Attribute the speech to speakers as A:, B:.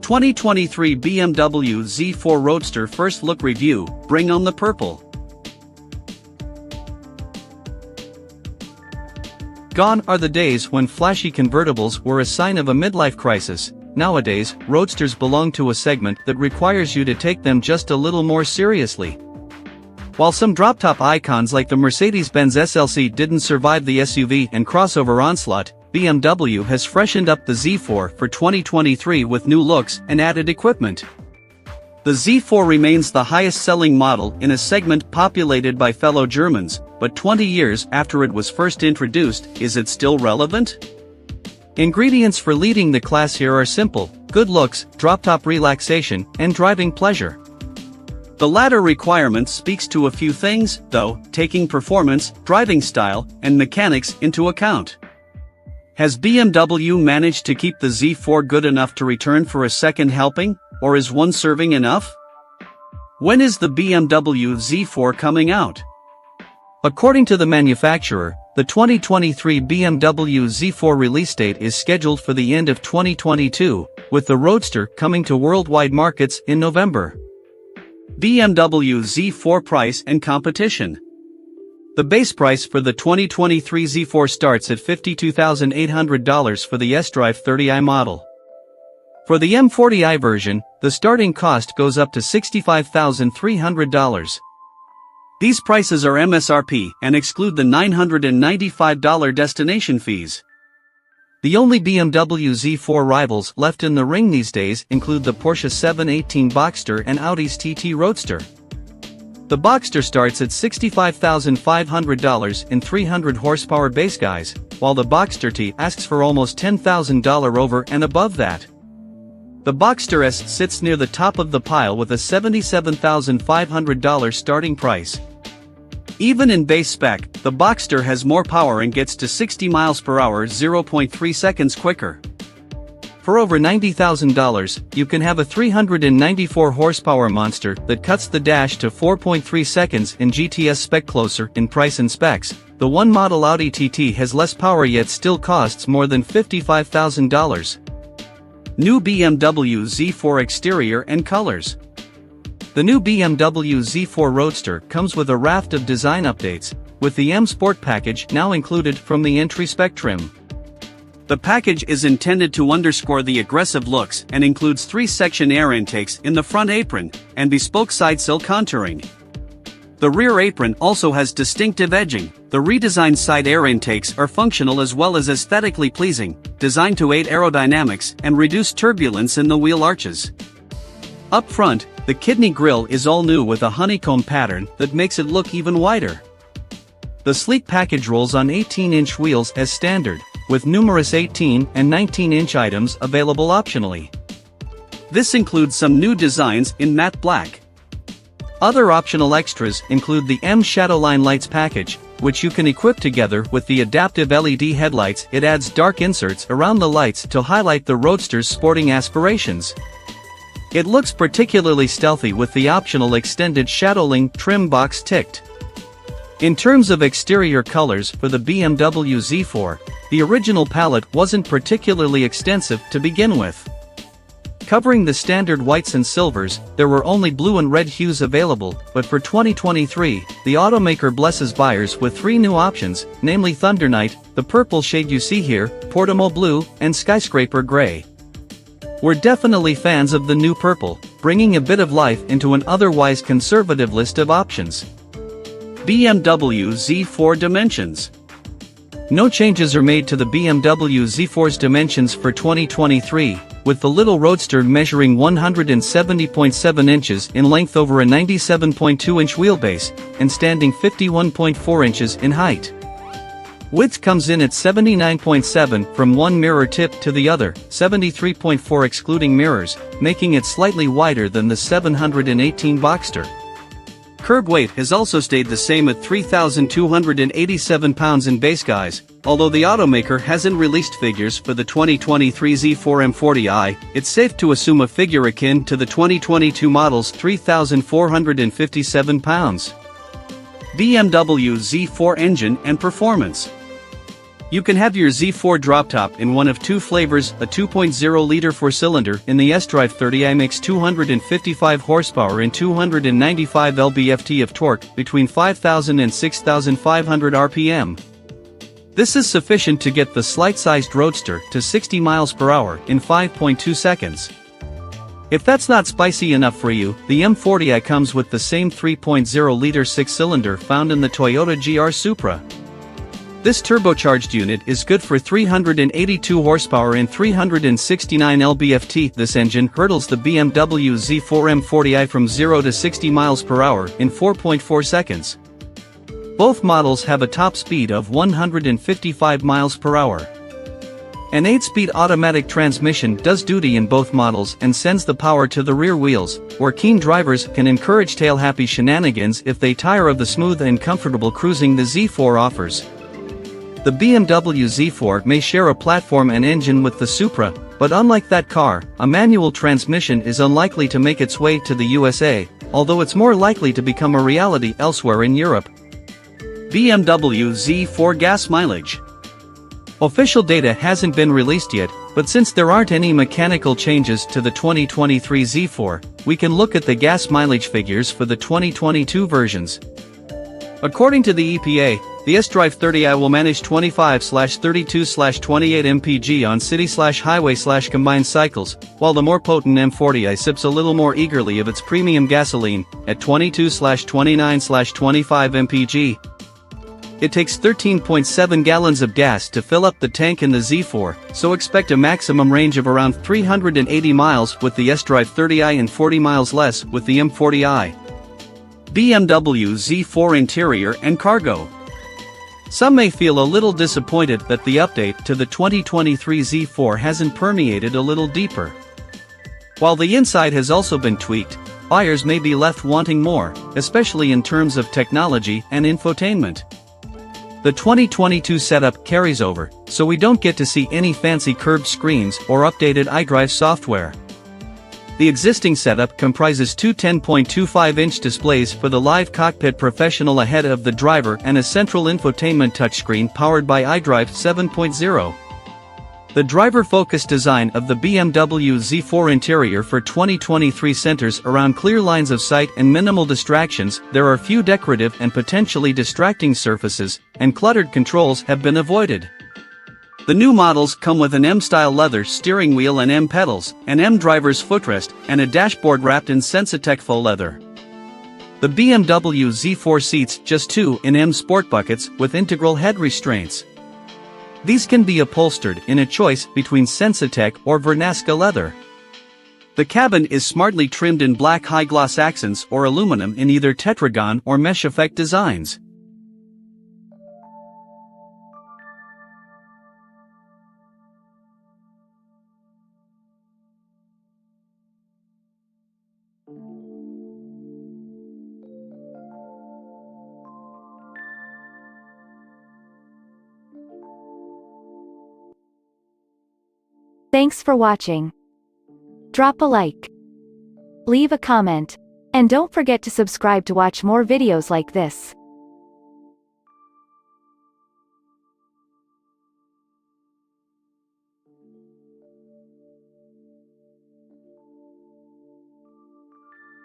A: 2023 BMW Z4 Roadster First Look Review, bring on the purple. Gone are the days when flashy convertibles were a sign of a midlife crisis. Nowadays, roadsters belong to a segment that requires you to take them just a little more seriously. While some drop-top icons like the Mercedes-Benz SLC didn't survive the SUV and crossover onslaught, BMW has freshened up the Z4 for 2023 with new looks and added equipment. The Z4 remains the highest-selling model in a segment populated by fellow Germans, but 20 years after it was first introduced, is it still relevant? Ingredients for leading the class here are simple: good looks, drop-top relaxation, and driving pleasure. The latter requirement speaks to a few things, though, taking performance, driving style, and mechanics into account. Has BMW managed to keep the Z4 good enough to return for a second helping, or is one serving enough? When is the BMW Z4 coming out? According to the manufacturer, the 2023 BMW Z4 release date is scheduled for the end of 2022, with the Roadster coming to worldwide markets in November. BMW Z4 price and competition. The base price for the 2023 Z4 starts at $52,800 for the S-Drive 30i model. For the M40i version, the starting cost goes up to $65,300. These prices are MSRP and exclude the $995 destination fees. The only BMW Z4 rivals left in the ring these days include the Porsche 718 Boxster and Audi's TT Roadster. The Boxster starts at $65,500 in 300 horsepower base guise, while the Boxster T asks for almost $10,000 over and above that. The Boxster S sits near the top of the pile with a $77,500 starting price. Even in base spec, the Boxster has more power and gets to 60 miles per hour 0.3 seconds quicker. For over $90,000, you can have a 394 horsepower monster that cuts the dash to 4.3 seconds in GTS spec. Closer in price and specs, the one model Audi TT has less power yet still costs more than $55,000. New BMW Z4 exterior and colors. The new BMW Z4 Roadster comes with a raft of design updates, with the M Sport package now included from the entry spec trim. The package is intended to underscore the aggressive looks and includes 3-section air intakes in the front apron and bespoke side sill contouring. The rear apron also has distinctive edging. The redesigned side air intakes are functional as well as aesthetically pleasing, designed to aid aerodynamics and reduce turbulence in the wheel arches. Up front, the kidney grille is all new with a honeycomb pattern that makes it look even wider. The sleek package rolls on 18-inch wheels as standard, with numerous 18 and 19-inch items available optionally. This includes some new designs in matte black. Other optional extras include the M Shadowline Lights package, which you can equip together with the adaptive LED headlights. It adds dark inserts around the lights to highlight the Roadster's sporting aspirations. It looks particularly stealthy with the optional extended Shadowling trim box ticked. In terms of exterior colors for the BMW Z4, the original palette wasn't particularly extensive to begin with. Covering the standard whites and silvers, there were only blue and red hues available, but for 2023, the automaker blesses buyers with 3 new options, namely Thunder Night, the purple shade you see here, Portamo Blue, and Skyscraper Gray. We're definitely fans of the new purple, bringing a bit of life into an otherwise conservative list of options. BMW Z4 dimensions. No changes are made to the BMW Z4's dimensions for 2023, with the little Roadster measuring 170.7 inches in length over a 97.2-inch wheelbase, and standing 51.4 inches in height. Width comes in at 79.7 from one mirror tip to the other, 73.4 excluding mirrors, making it slightly wider than the 718 Boxster. Curb weight has also stayed the same at 3,287 pounds in base guise. Although the automaker hasn't released figures for the 2023 Z4 M40i, it's safe to assume a figure akin to the 2022 model's 3,457 pounds. BMW Z4 engine and performance. You can have your Z4 drop top in one of two flavors. A 2.0-liter 4-cylinder in the S-Drive 30i makes 255 horsepower and 295 lb-ft of torque between 5,000 and 6,500 rpm. This is sufficient to get the slight-sized Roadster to 60 miles per hour in 5.2 seconds. If that's not spicy enough for you, the M40i comes with the same 3.0-liter 6-cylinder found in the Toyota GR Supra. This turbocharged unit is good for 382 horsepower and 369 lb-ft. This engine hurdles the BMW Z4 M40i from 0 to 60 miles per hour in 4.4 seconds. Both models have a top speed of 155 miles per hour. An 8-speed automatic transmission does duty in both models and sends the power to the rear wheels, where keen drivers can encourage tail-happy shenanigans if they tire of the smooth and comfortable cruising the Z4 offers. The BMW Z4 may share a platform and engine with the Supra, but unlike that car, a manual transmission is unlikely to make its way to the USA, although it's more likely to become a reality elsewhere in Europe. BMW Z4 gas mileage. Official data hasn't been released yet, but since there aren't any mechanical changes to the 2023 Z4, we can look at the gas mileage figures for the 2022 versions. According to the EPA, the S-Drive 30i will manage 25/32/28 mpg on city/highway/combined cycles, while the more potent M40i sips a little more eagerly of its premium gasoline, at 22/29/25 mpg. It takes 13.7 gallons of gas to fill up the tank in the Z4, so expect a maximum range of around 380 miles with the S-Drive 30i and 40 miles less with the M40i. BMW Z4 interior and cargo. Some may feel a little disappointed that the update to the 2023 Z4 hasn't permeated a little deeper. While the inside has also been tweaked, buyers may be left wanting more, especially in terms of technology and infotainment. The 2022 setup carries over, so we don't get to see any fancy curved screens or updated iDrive software. The existing setup comprises two 10.25-inch displays for the live cockpit professional ahead of the driver and a central infotainment touchscreen powered by iDrive 7.0. The driver-focused design of the BMW Z4 interior for 2023 centers around clear lines of sight and minimal distractions. There are few decorative and potentially distracting surfaces, and cluttered controls have been avoided. The new models come with an M-style leather steering wheel and M pedals, an M driver's footrest, and a dashboard wrapped in Sensitech faux leather. The BMW Z4 seats just two in M sport buckets with integral head restraints. These can be upholstered in a choice between Sensitech or Vernasca leather. The cabin is smartly trimmed in black high-gloss accents or aluminum in either tetragon or mesh effect designs.
B: Thanks for watching. Drop a like, leave a comment, and don't forget to subscribe to watch more videos like this.